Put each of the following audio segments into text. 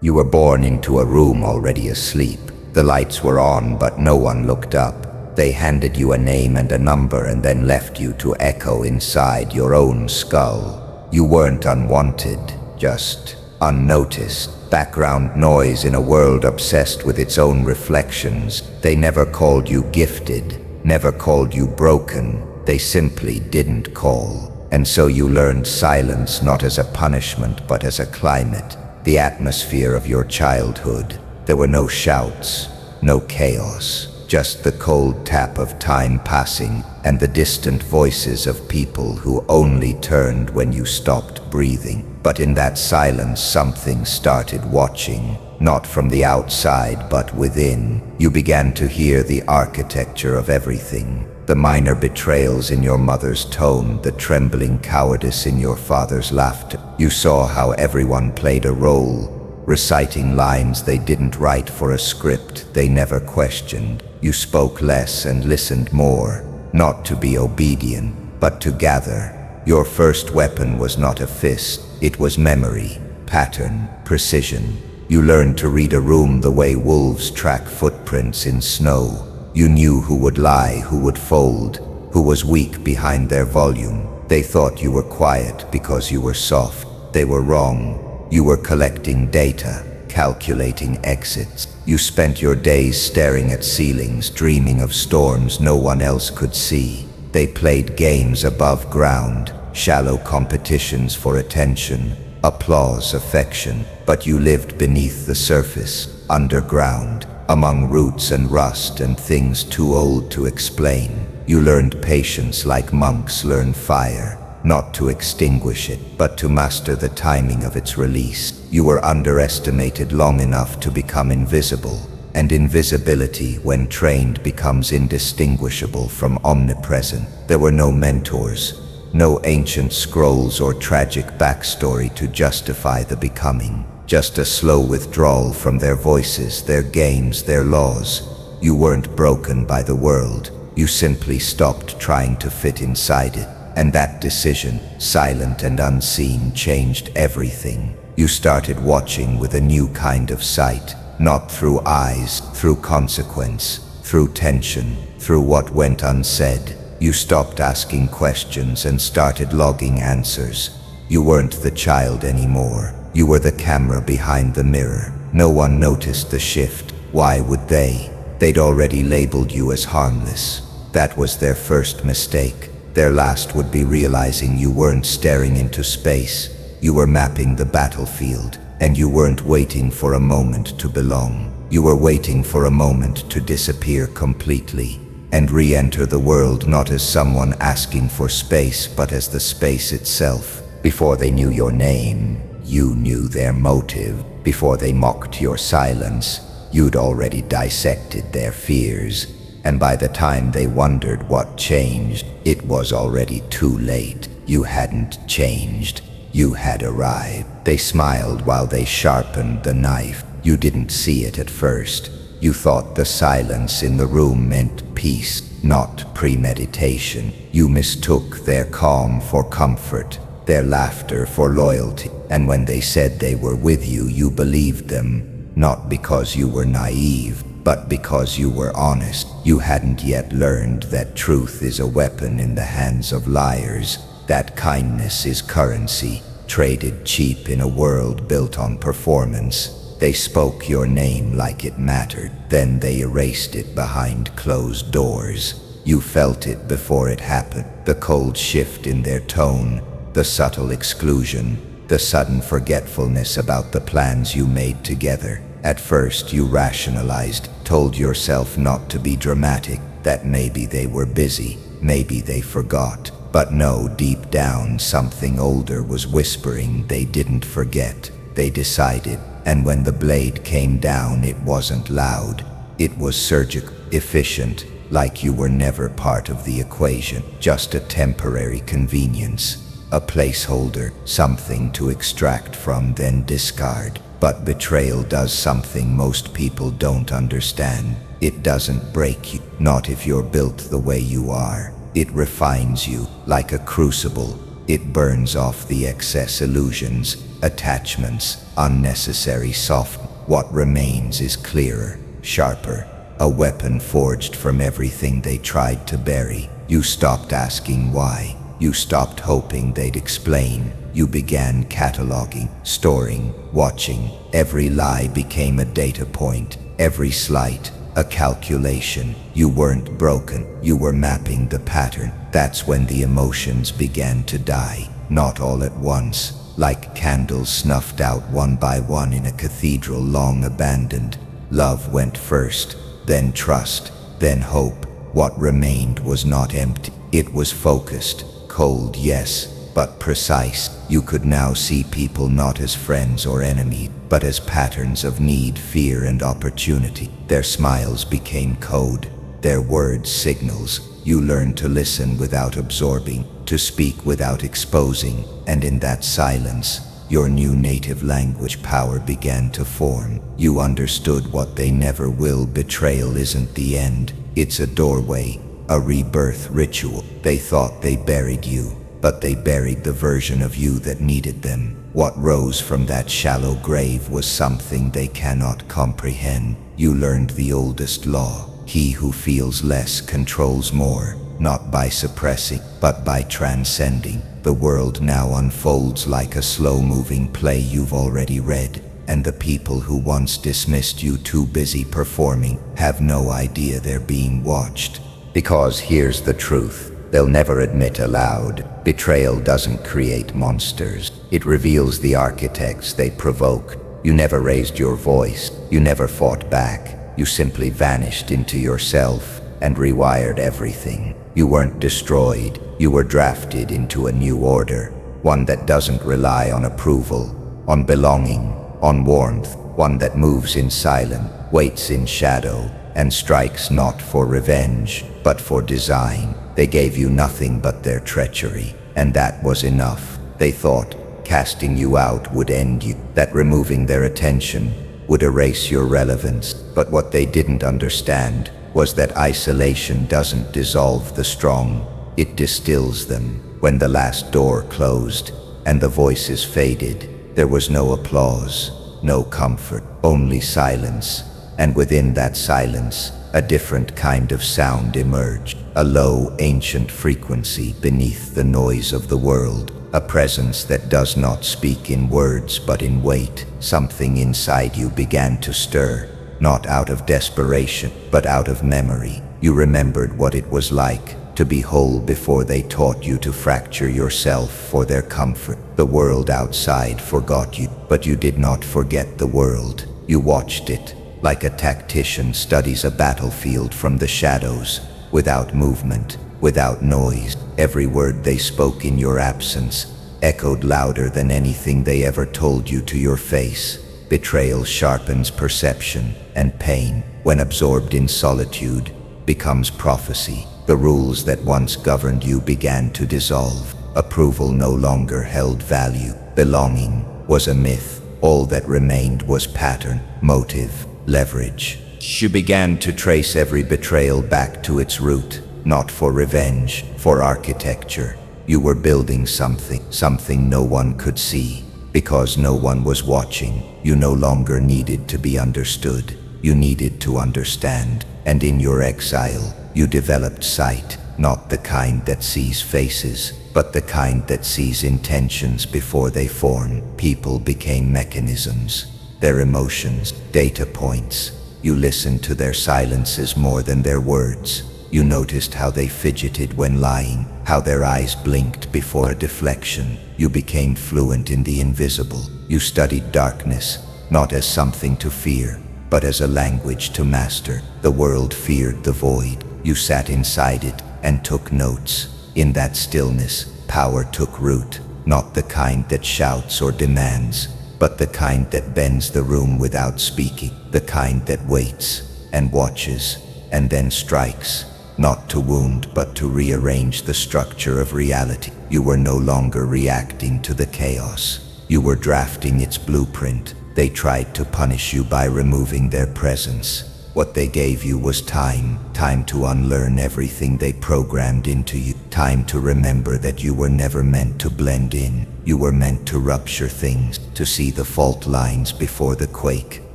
You were born into a room already asleep. The lights were on, but no one looked up. They handed you a name and a number and then left you to echo inside your own skull. You weren't unwanted, just unnoticed. Background noise in a world obsessed with its own reflections. They never called you gifted, never called you broken. They simply didn't call. And so you learned silence not as a punishment but as a climate, the atmosphere of your childhood. There were no shouts, no chaos, just the cold tap of time passing and the distant voices of people who only turned when you stopped breathing. But in that silence something started watching, not from the outside but within. You began to hear the architecture of everything. The minor betrayals in your mother's tone, the trembling cowardice in your father's laughter. You saw how everyone played a role, reciting lines they didn't write for a script they never questioned. You spoke less and listened more, not to be obedient, but to gather. Your first weapon was not a fist, it was memory, pattern, precision. You learned to read a room the way wolves track footprints in snow. You knew who would lie, who would fold, who was weak behind their volume. They thought you were quiet because you were soft. They were wrong. You were collecting data, calculating exits. You spent your days staring at ceilings, dreaming of storms no one else could see. They played games above ground, shallow competitions for attention, applause, affection. But you lived beneath the surface, underground, among roots and rust and things too old to explain. You learned patience like monks learn fire, not to extinguish it, but to master the timing of its release. You were underestimated long enough to become invisible, and invisibility, when trained, becomes indistinguishable from omnipresent. There were no mentors, no ancient scrolls or tragic backstory to justify the becoming. Just a slow withdrawal from their voices, their games, their laws. You weren't broken by the world. You simply stopped trying to fit inside it. And that decision, silent and unseen, changed everything. You started watching with a new kind of sight, not through eyes, through consequence, through tension, through what went unsaid. You stopped asking questions and started logging answers. You weren't the child anymore. You were the camera behind the mirror. No one noticed the shift. Why would they? They'd already labeled you as harmless. That was their first mistake. Their last would be realizing you weren't staring into space. You were mapping the battlefield, and you weren't waiting for a moment to belong. You were waiting for a moment to disappear completely and re-enter the world not as someone asking for space, but as the space itself. Before they knew your name, you knew their motive. Before they mocked your silence, you'd already dissected their fears. And by the time they wondered what changed, it was already too late. You hadn't changed. You had arrived. They smiled while they sharpened the knife. You didn't see it at first. You thought the silence in the room meant peace, not premeditation. You mistook their calm for comfort, their laughter for loyalty. And when they said they were with you, you believed them, not because you were naive, but because you were honest. You hadn't yet learned that truth is a weapon in the hands of liars, that kindness is currency, traded cheap in a world built on performance. They spoke your name like it mattered, then they erased it behind closed doors. You felt it before it happened, the cold shift in their tone, the subtle exclusion, the sudden forgetfulness about the plans you made together. At first you rationalized, told yourself not to be dramatic, that maybe they were busy, maybe they forgot. But no, deep down something older was whispering they didn't forget. They decided, and when the blade came down it wasn't loud. It was surgical, efficient, like you were never part of the equation, just a temporary convenience. A placeholder, something to extract from, then discard. But betrayal does something most people don't understand. It doesn't break you, not if you're built the way you are. It refines you, like a crucible. It burns off the excess illusions, attachments, unnecessary soft. What remains is clearer, sharper, a weapon forged from everything they tried to bury. You stopped asking why. You stopped hoping they'd explain. You began cataloging, storing, watching. Every lie became a data point, every slight a calculation. You weren't broken, you were mapping the pattern. That's when the emotions began to die, not all at once, like candles snuffed out one by one in a cathedral long abandoned. Love went first, then trust, then hope. What remained was not empty, it was focused, cold, yes, but precise. You could now see people not as friends or enemies, but as patterns of need, fear, and opportunity. Their smiles became code, their words signals. You learned to listen without absorbing, to speak without exposing, and in that silence, your new native language power began to form. You understood what they never will. Betrayal isn't the end, it's a doorway, a rebirth ritual. They thought they buried you, but they buried the version of you that needed them. What rose from that shallow grave was something they cannot comprehend. You learned the oldest law. He who feels less controls more, not by suppressing, but by transcending. The world now unfolds like a slow-moving play you've already read, and the people who once dismissed you, too busy performing, have no idea they're being watched. Because here's the truth, they'll never admit aloud. Betrayal doesn't create monsters. It reveals the architects they provoke. You never raised your voice. You never fought back. You simply vanished into yourself and rewired everything. You weren't destroyed. You were drafted into a new order, one that doesn't rely on approval, on belonging, on warmth, one that moves in silence, waits in shadow, and strikes not for revenge, but for design. They gave you nothing but their treachery, and that was enough. They thought casting you out would end you, that removing their attention would erase your relevance. But what they didn't understand was that isolation doesn't dissolve the strong, it distills them. When the last door closed and the voices faded, there was no applause, no comfort, only silence. And within that silence, a different kind of sound emerged, a low, ancient frequency beneath the noise of the world, a presence that does not speak in words but in weight. Something inside you began to stir, not out of desperation, but out of memory. You remembered what it was like to be whole before they taught you to fracture yourself for their comfort. The world outside forgot you, but you did not forget the world. You watched it, like a tactician studies a battlefield from the shadows, without movement, without noise. Every word they spoke in your absence echoed louder than anything they ever told you to your face. Betrayal sharpens perception, and pain, when absorbed in solitude, becomes prophecy. The rules that once governed you began to dissolve. Approval no longer held value. Belonging was a myth. All that remained was pattern, motive, leverage. You began to trace every betrayal back to its root, not for revenge, for architecture. You were building something no one could see. Because no one was watching, you no longer needed to be understood. You needed to understand. And in your exile, you developed sight, not the kind that sees faces, but the kind that sees intentions before they form. People became mechanisms, their emotions, data points. You listened to their silences more than their words. You noticed how they fidgeted when lying, how their eyes blinked before a deflection. You became fluent in the invisible. You studied darkness, not as something to fear, but as a language to master. The world feared the void. You sat inside it and took notes. In that stillness, power took root, not the kind that shouts or demands, but the kind that bends the room without speaking, the kind that waits and watches and then strikes, not to wound but to rearrange the structure of reality. You were no longer reacting to the chaos. You were drafting its blueprint. They tried to punish you by removing their presence. What they gave you was time to unlearn everything they programmed into you, time to remember that you were never meant to blend in. You were meant to rupture things, to see the fault lines before the quake.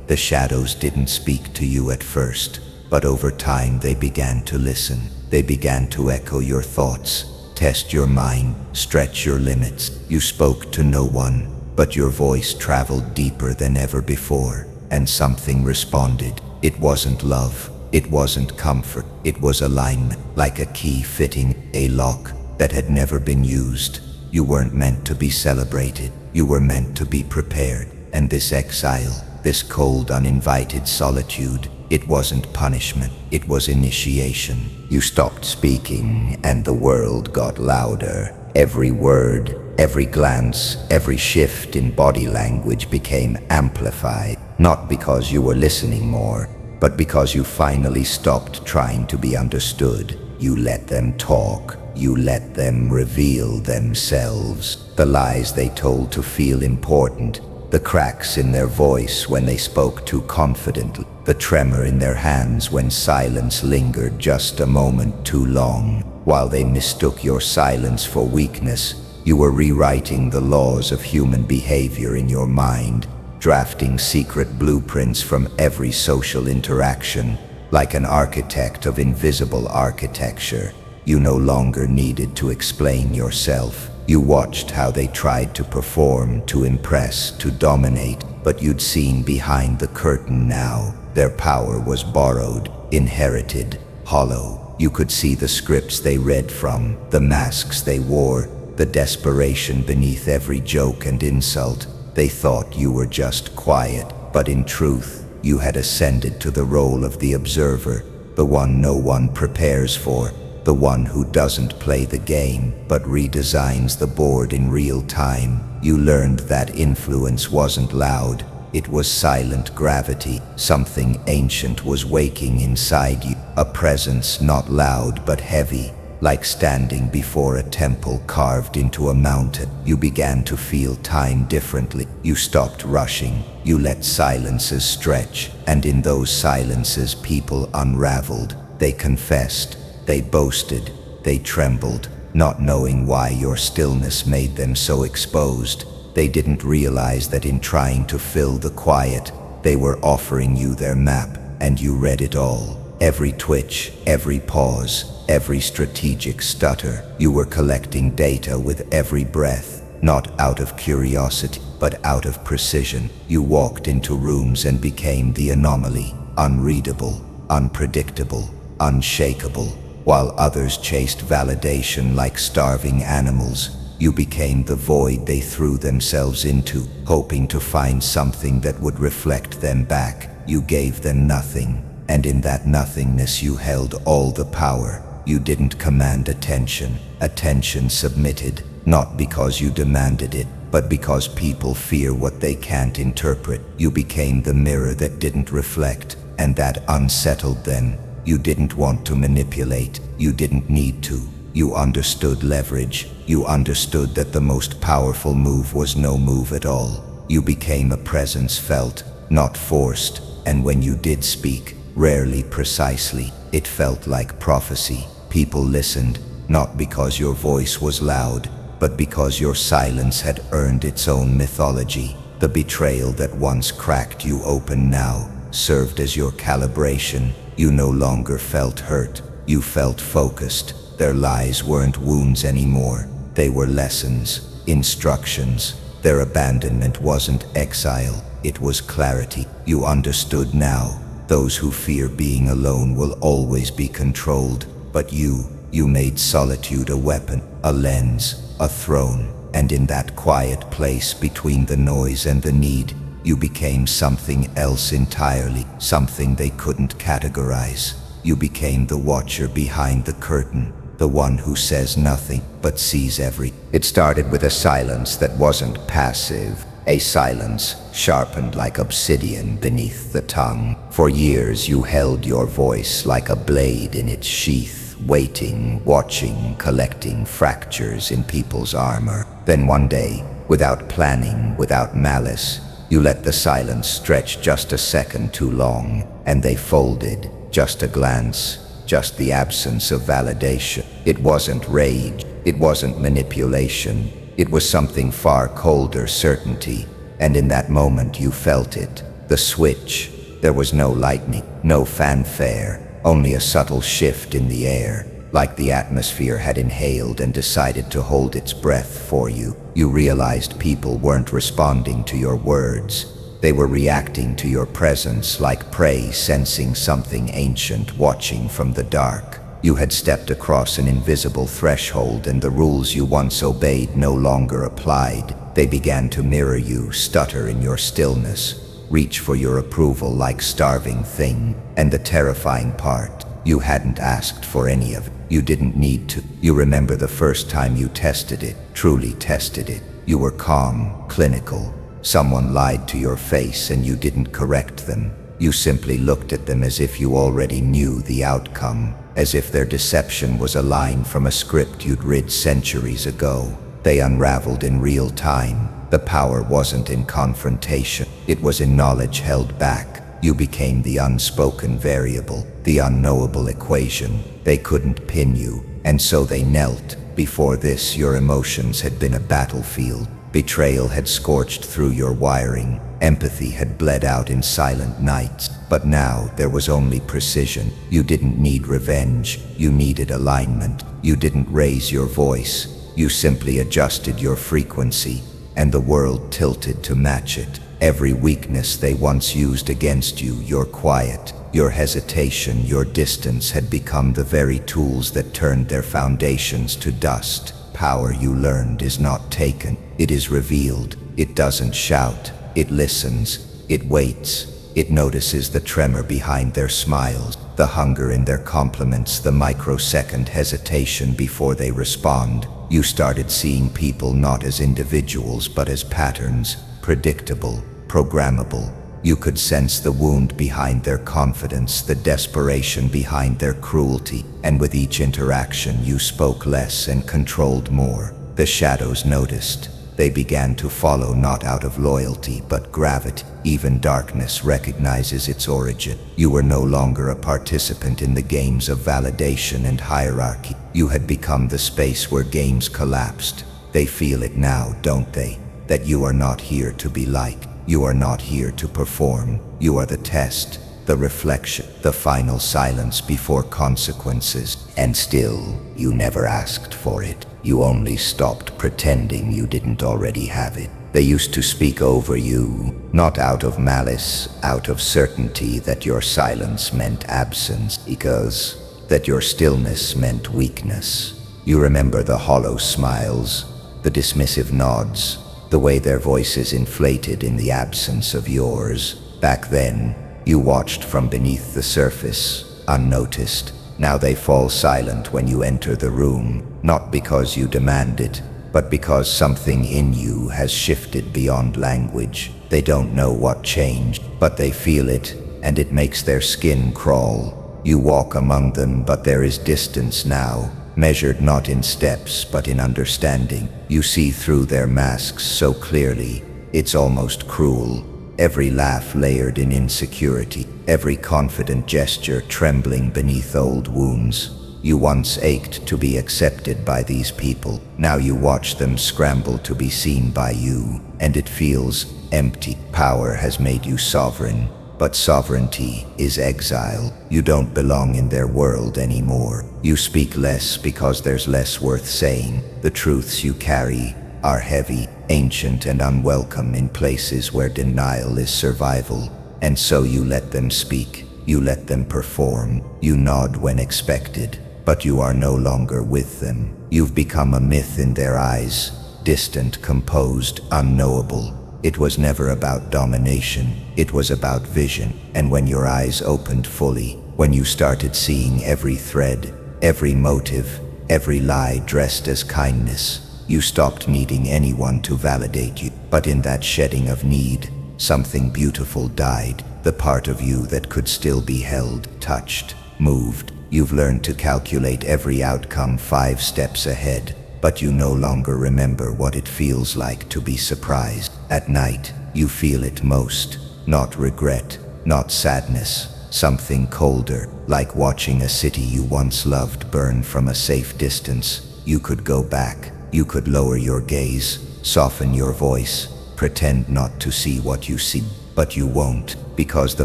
The shadows didn't speak to you at first, but over time they began to listen. They began to echo your thoughts, test your mind, stretch your limits. You spoke to no one, but your voice traveled deeper than ever before, and something responded. It wasn't love, it wasn't comfort, it was alignment, like a key fitting a lock that had never been used. You weren't meant to be celebrated, you were meant to be prepared. And this exile, this cold, uninvited solitude, it wasn't punishment, it was initiation. You stopped speaking, and the world got louder. Every word, every glance, every shift in body language became amplified, not because you were listening more, but because you finally stopped trying to be understood. You let them talk. You let them reveal themselves. The lies they told to feel important, the cracks in their voice when they spoke too confidently, the tremor in their hands when silence lingered just a moment too long. While they mistook your silence for weakness, you were rewriting the laws of human behavior in your mind, drafting secret blueprints from every social interaction. Like an architect of invisible architecture, you no longer needed to explain yourself. You watched how they tried to perform, to impress, to dominate, but you'd seen behind the curtain now. Their power was borrowed, inherited, hollow. You could see the scripts they read from, the masks they wore, the desperation beneath every joke and insult. They thought you were just quiet, but in truth, you had ascended to the role of the observer, the one no one prepares for, the one who doesn't play the game, but redesigns the board in real time. You learned that influence wasn't loud, it was silent gravity. Something ancient was waking inside you, a presence not loud but heavy, like standing before a temple carved into a mountain. You began to feel time differently. You stopped rushing. You let silences stretch, and in those silences people unraveled. They confessed. They boasted, they trembled, not knowing why your stillness made them so exposed. They didn't realize that in trying to fill the quiet, they were offering you their map, and you read it all. Every twitch, every pause, every strategic stutter. You were collecting data with every breath, not out of curiosity, but out of precision. You walked into rooms and became the anomaly, unreadable, unpredictable, unshakable. While others chased validation like starving animals, you became the void they threw themselves into, hoping to find something that would reflect them back. You gave them nothing, and in that nothingness you held all the power. You didn't command attention. Attention submitted, not because you demanded it, but because people fear what they can't interpret. You became the mirror that didn't reflect, and that unsettled them. You didn't want to manipulate. You didn't need to. You understood leverage. You understood that the most powerful move was no move at all. You became a presence felt, not forced, and when you did speak, rarely precisely, it felt like prophecy. People listened, not because your voice was loud, but because your silence had earned its own mythology. The betrayal that once cracked you open now served as your calibration. You no longer felt hurt, you felt focused. Their lies weren't wounds anymore, they were lessons, instructions. Their abandonment wasn't exile, it was clarity. You understood now. Those who fear being alone will always be controlled, but you made solitude a weapon, a lens, a throne, and in that quiet place between the noise and the need, you became something else entirely, something they couldn't categorize. You became the watcher behind the curtain, the one who says nothing but sees everything. It started with a silence that wasn't passive, a silence sharpened like obsidian beneath the tongue. For years you held your voice like a blade in its sheath, waiting, watching, collecting fractures in people's armor. Then one day, without planning, without malice, you let the silence stretch just a second too long, and they folded. Just a glance, just the absence of validation. It wasn't rage, it wasn't manipulation, it was something far colder, certainty. And in that moment you felt it, the switch. There was no lightning, no fanfare, only a subtle shift in the air, like the atmosphere had inhaled and decided to hold its breath for you. You realized people weren't responding to your words. They were reacting to your presence like prey sensing something ancient, watching from the dark. You had stepped across an invisible threshold, and the rules you once obeyed no longer applied. They began to mirror you, stutter in your stillness, reach for your approval like starving thing. And the terrifying part, you hadn't asked for any of it. You didn't need to. You remember the first time you tested it, truly tested it. You were calm, clinical. Someone lied to your face and you didn't correct them. You simply looked at them as if you already knew the outcome, as if their deception was a line from a script you'd read centuries ago. They unraveled in real time. The power wasn't in confrontation, it was in knowledge held back. You became the unspoken variable, the unknowable equation. They couldn't pin you, and so they knelt. Before this, your emotions had been a battlefield. Betrayal had scorched through your wiring. Empathy had bled out in silent nights. But now there was only precision. You didn't need revenge. You needed alignment. You didn't raise your voice. You simply adjusted your frequency, and the world tilted to match it. Every weakness they once used against you, your quiet, your hesitation, your distance, had become the very tools that turned their foundations to dust. Power, you learned, is not taken. It is revealed. It doesn't shout. It listens. It waits. It notices the tremor behind their smiles, the hunger in their compliments, the microsecond hesitation before they respond. You started seeing people not as individuals but as patterns, predictable, programmable. You could sense the wound behind their confidence, the desperation behind their cruelty, and with each interaction you spoke less and controlled more. The shadows noticed. They began to follow, not out of loyalty but gravity. Even darkness recognizes its origin. You were no longer a participant in the games of validation and hierarchy. You had become the space where games collapsed. They feel it now, don't they? That you are not here to be liked. You are not here to perform. You are the test, the reflection, the final silence before consequences. And still, you never asked for it. You only stopped pretending you didn't already have it. They used to speak over you, not out of malice, out of certainty that your silence meant absence, because that your stillness meant weakness. You remember the hollow smiles, the dismissive nods, the way their voices inflated in the absence of yours. Back then, you watched from beneath the surface, unnoticed. Now they fall silent when you enter the room, not because you demand it, but because something in you has shifted beyond language. They don't know what changed, but they feel it, and it makes their skin crawl. You walk among them, but there is distance now, measured not in steps but in understanding. You see through their masks so clearly, it's almost cruel. Every laugh layered in insecurity, every confident gesture trembling beneath old wounds. You once ached to be accepted by these people. Now you watch them scramble to be seen by you, and it feels empty. Power has made you sovereign, but sovereignty is exile. You don't belong in their world anymore. You speak less because there's less worth saying. The truths you carry are heavy, ancient, and unwelcome in places where denial is survival. And so you let them speak, you let them perform, you nod when expected, but you are no longer with them. You've become a myth in their eyes, distant, composed, unknowable. It was never about domination, it was about vision. And when your eyes opened fully, when you started seeing every thread, every motive, every lie dressed as kindness, you stopped needing anyone to validate you. But in that shedding of need, something beautiful died. The part of you that could still be held, touched, moved. You've learned to calculate every outcome 5 steps ahead, but you no longer remember what it feels like to be surprised. At night, you feel it most. Not regret, not sadness, something colder, like watching a city you once loved burn from a safe distance. You could go back, you could lower your gaze, soften your voice, pretend not to see what you see, but you won't, because the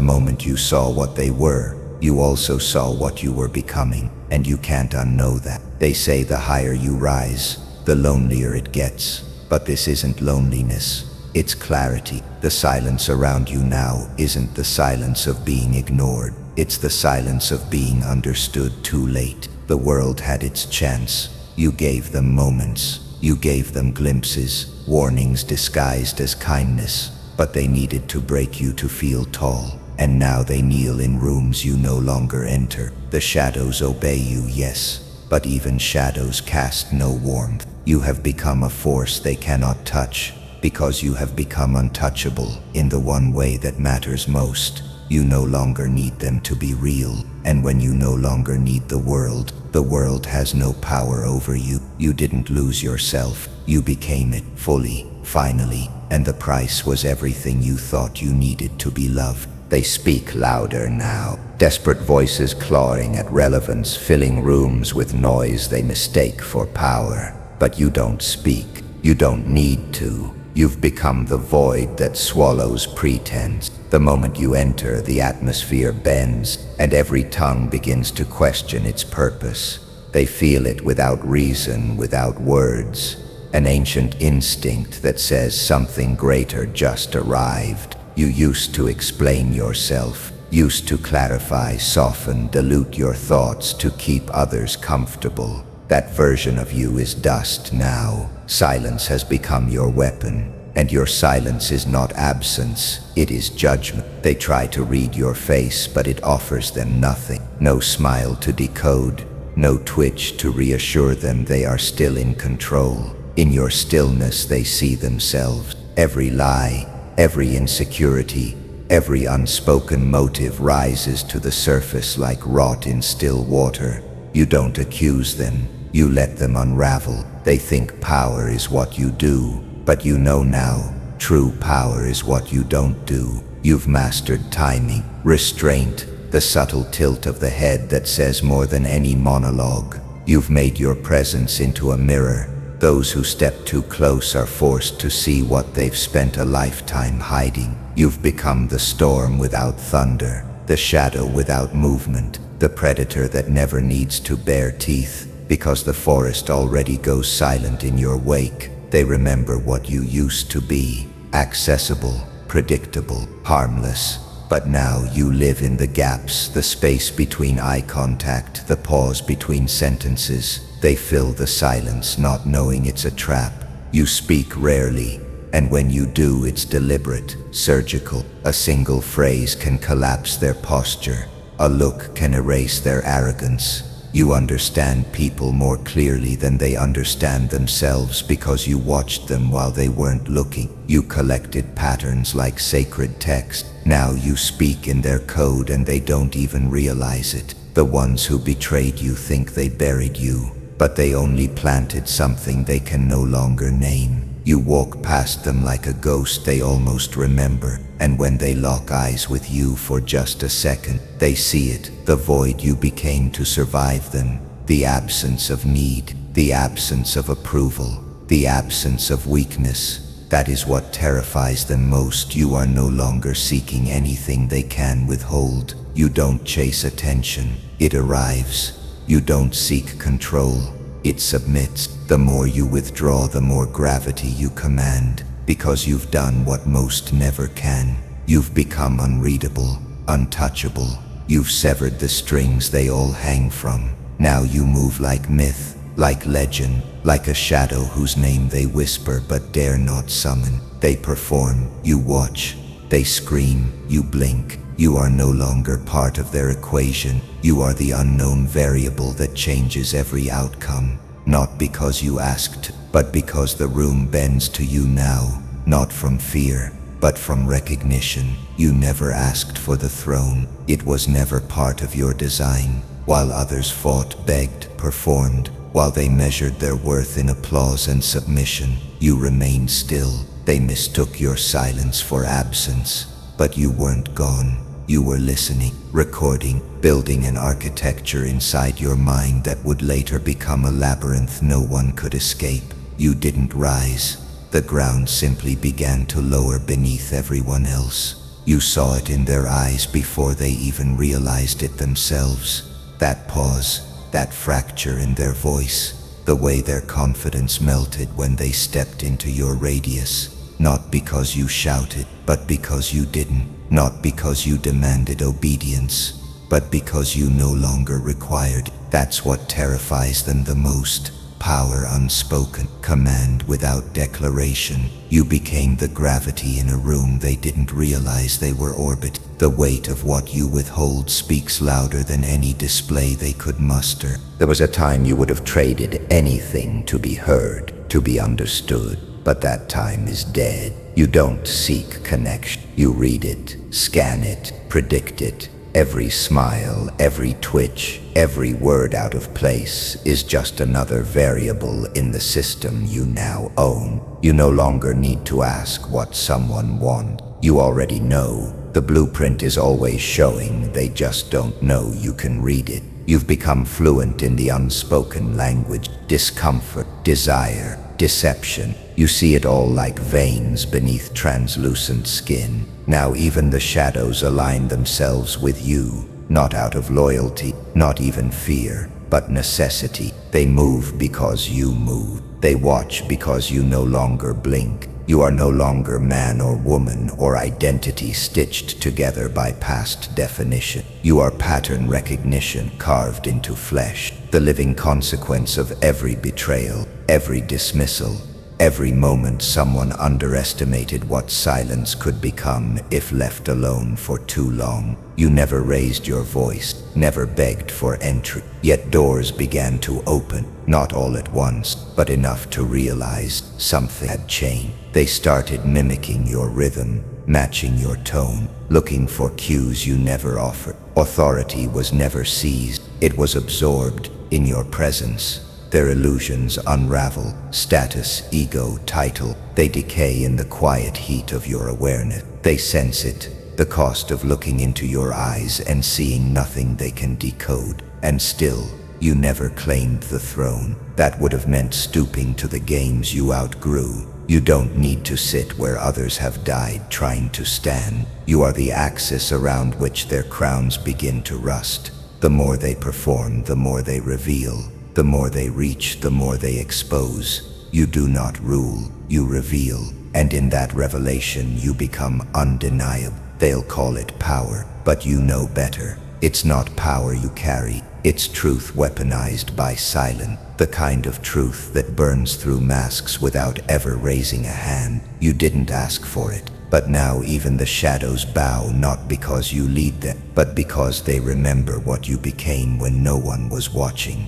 moment you saw what they were, you also saw what you were becoming, and you can't unknow that. They say the higher you rise, the lonelier it gets, but this isn't loneliness, it's clarity. The silence around you now isn't the silence of being ignored, it's the silence of being understood too late. The world had its chance. You gave them moments, you gave them glimpses, warnings disguised as kindness, but they needed to break you to feel tall. And now they kneel in rooms you no longer enter. The shadows obey you, yes, but even shadows cast no warmth. You have become a force they cannot touch, because you have become untouchable in the one way that matters most. You no longer need them to be real, and when you no longer need the world has no power over you. You didn't lose yourself, you became it fully, finally, and the price was everything you thought you needed to be loved. They speak louder now, desperate voices clawing at relevance, filling rooms with noise they mistake for power. But you don't speak, you don't need to. You've become the void that swallows pretense. The moment you enter, the atmosphere bends, and every tongue begins to question its purpose. They feel it without reason, without words, an ancient instinct that says something greater just arrived. You used to explain yourself, used to clarify, soften, dilute your thoughts to keep others comfortable. That version of you is dust now. Silence has become your weapon, and your silence is not absence, it is judgment. They try to read your face, but it offers them nothing. No smile to decode, no twitch to reassure them they are still in control. In your stillness they see themselves. Every lie, every insecurity, every unspoken motive rises to the surface like rot in still water. You don't accuse them, you let them unravel. They think power is what you do, but you know now, true power is what you don't do. You've mastered timing, restraint, the subtle tilt of the head that says more than any monologue. You've made your presence into a mirror. Those who step too close are forced to see what they've spent a lifetime hiding. You've become the storm without thunder, the shadow without movement, the predator that never needs to bare teeth, because the forest already goes silent in your wake. They remember what you used to be, accessible, predictable, harmless. But now you live in the gaps, the space between eye contact, the pause between sentences. They fill the silence, not knowing it's a trap. You speak rarely, and when you do, it's deliberate, surgical. A single phrase can collapse their posture. A look can erase their arrogance. You understand people more clearly than they understand themselves because you watched them while they weren't looking. You collected patterns like sacred text. Now you speak in their code and they don't even realize it. The ones who betrayed you think they buried you, but they only planted something they can no longer name. You walk past them like a ghost they almost remember, and when they lock eyes with you for just a second, they see it, the void you became to survive them, the absence of need, the absence of approval, the absence of weakness. That is what terrifies them most. You are no longer seeking anything they can withhold. You don't chase attention, it arrives. You don't seek control, it submits. The more you withdraw, the more gravity you command, because you've done what most never can. You've become unreadable, untouchable. You've severed the strings they all hang from. Now you move like myth, like legend, like a shadow whose name they whisper but dare not summon. They perform, you watch. They scream, you blink. You are no longer part of their equation. You are the unknown variable that changes every outcome. Not because you asked, but because the room bends to you now, not from fear, but from recognition. You never asked for the throne. It was never part of your design. While others fought, begged, performed, while they measured their worth in applause and submission, you remained still. They mistook your silence for absence, but you weren't gone. You were listening, recording, building an architecture inside your mind that would later become a labyrinth no one could escape. You didn't rise. The ground simply began to lower beneath everyone else. You saw it in their eyes before they even realized it themselves. That pause, that fracture in their voice, the way their confidence melted when they stepped into your radius. Not because you shouted, but because you didn't. Not because you demanded obedience, but because you no longer required it. That's what terrifies them the most. Power unspoken, command without declaration. You became the gravity in a room they didn't realize they were orbiting. The weight of what you withhold speaks louder than any display they could muster. There was a time you would have traded anything to be heard, to be understood. But that time is dead. You don't seek connection. You read it, scan it, predict it. Every smile, every twitch, every word out of place is just another variable in the system you now own. You no longer need to ask what someone wants. You already know. The blueprint is always showing, they just don't know you can read it. You've become fluent in the unspoken language, discomfort, desire, deception. You see it all like veins beneath translucent skin. Now even the shadows align themselves with you, not out of loyalty, not even fear, but necessity. They move because you move. They watch because you no longer blink. You are no longer man or woman or identity stitched together by past definition. You are pattern recognition carved into flesh, the living consequence of every betrayal, every dismissal, every moment someone underestimated what silence could become if left alone for too long. You never raised your voice, never begged for entry, yet doors began to open, not all at once, but enough to realize something had changed. They started mimicking your rhythm, matching your tone, looking for cues you never offered. Authority was never seized, it was absorbed in your presence. Their illusions unravel, status, ego, title, they decay in the quiet heat of your awareness. They sense it, the cost of looking into your eyes and seeing nothing they can decode. And still, you never claimed the throne. That would have meant stooping to the games you outgrew. You don't need to sit where others have died trying to stand. You are the axis around which their crowns begin to rust. The more they perform, the more they reveal. The more they reach, the more they expose. You do not rule, you reveal. And in that revelation, you become undeniable. They'll call it power, but you know better. It's not power you carry, it's truth weaponized by silence. The kind of truth that burns through masks without ever raising a hand. You didn't ask for it, but now even the shadows bow, not because you lead them, but because they remember what you became when no one was watching.